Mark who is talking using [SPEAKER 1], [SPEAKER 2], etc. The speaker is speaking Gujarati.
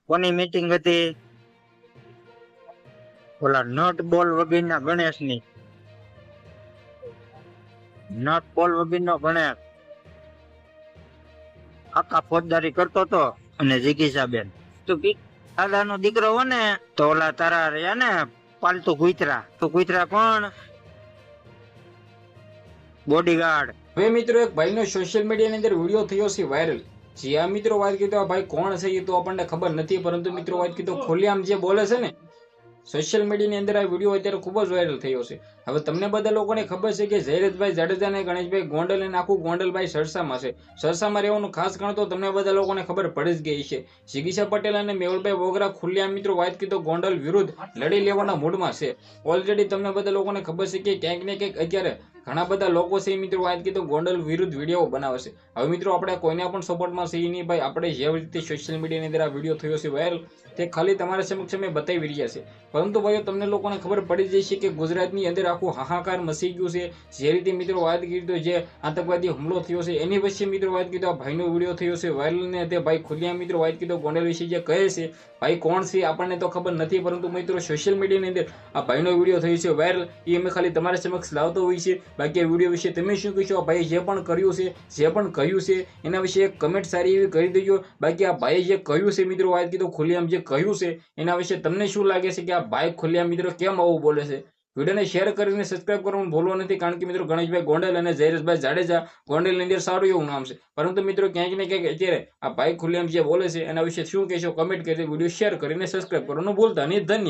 [SPEAKER 1] કોની મીટિંગ હતી? ઓલા નટ બોલ વગેરેના ગણેશની. નટ બોલ વગેરેનો ગણેશ આખા ફોજદારી કરતો હતો. અને જિગીસાબેન તો દાદાનો દીકરો હો ને, તો ઓલા તારા રહ્યા ને પાલતુ કૂતરા, તો કૂતરા કોણ? બોડીગાર્ડ.
[SPEAKER 2] હવે મિત્રો એક ભાઈનો સોશિયલ મીડિયાની અંદર વિડીયો થયો છે વાયરલ. જે આ મિત્રો વાત કીધો આ ભાઈ કોણ છે એ તો આપણને ખબર નથી, પરંતુ મિત્રો વાત કીધો ખુલ્લેઆમ જે બોલે છે ને સોશિયલ મીડિયાની અંદર આ વિડીયો અત્યારે ખૂબ જ વાયરલ થયો છે. હવે તમને બધા લોકોને ખબર છે કે જયરાજભાઈ જાડેજા અને ગણેશભાઈ ગોંડલ અને આખું ગોંડલભાઈ સરસામાં છે. સરસામાં રહેવાનું ખાસ કારણ તો તમને બધા લોકોને ખબર પડી જ ગઈ છે. જિગીશા પટેલ અને મેહુલભાઈ વોગરા ખુલ્લેઆમ મિત્રો વાત કીધો ગોંડલ વિરુદ્ધ લડી લેવાના મૂડમાં છે. ઓલરેડી તમને બધા લોકોને ખબર છે કે ક્યાંક ને ક્યાંક અત્યારે ઘણા બધા લોકો છે મિત્રો વાત કીધો ગોંડલ વિરુદ્ધ વિડીયો બનાવે છે. હવે મિત્રો આપણે કોઈને પણ સપોર્ટમાં છે નહીં ભાઈ, આપણે જે રીતે સોશિયલ મીડિયાની અંદર આ વિડીયો થયો છે વાયરલ તે ખાલી તમારા સમક્ષ અમે બતાવી રહ્યા છે. પરંતુ ભાઈઓ તમને લોકોને ખબર પડી જશે કે ગુજરાતની અંદર આખું હાહાકાર મચી ગયું છે. જે રીતે મિત્રો વાત કરી તો જે આતંકવાદી હુમલો થયો છે એની વચ્ચે મિત્રો વાત કીધો આ ભાઈનો વિડીયો થયો છે વાયરલ ને તે ભાઈ ખુલ્લેઆમ મિત્રો વાત કીધો ગોંડલ વિશે જે કહે છે ભાઈ કોણ છે આપણને તો ખબર નથી, પરંતુ મિત્રો સોશિયલ મીડિયાની અંદર આ ભાઈનો વિડીયો થયો છે વાયરલ એ અમે ખાલી તમારા સમક્ષ લાવતો હોય છે. બાકી આ વિડીયો વિશે તમે શું કહેશો? ભાઈ જે પણ કર્યું છે જે પણ કહ્યું છે એના વિશે એક કમેન્ટ સારી એવી કરી દેજો. બાકી આ ભાઈએ જે કહ્યું છે મિત્રો વાત કીધો ખુલ્લેઆમ જે કહ્યું છે એના વિશે તમને શું લાગે છે કે આ ભાઈ ખુલ્લેઆમ મિત્રો કેમ આવું બોલે છે? વિડીયોને શેર કરીને સબસ્ક્રાઇબ કરવાનું ભૂલવું નથી, કારણ કે મિત્રો ગણેશભાઈ ગોંડલ અને જયરાજભાઈ જાડેજા ગોંડલની અંદર સારું એવું નામ છે. પરંતુ મિત્રો ક્યાંક ને ક્યાંક અત્યારે આ ભાઈ ખુલ્લેઆમ જે બોલે છે એના વિશે શું કહેશો કમેન્ટ કરી વિડીયો શેર કરીને સબસ્ક્રાઇબ કરવાનું ભૂલતા નહીં. ધન્યવાદ.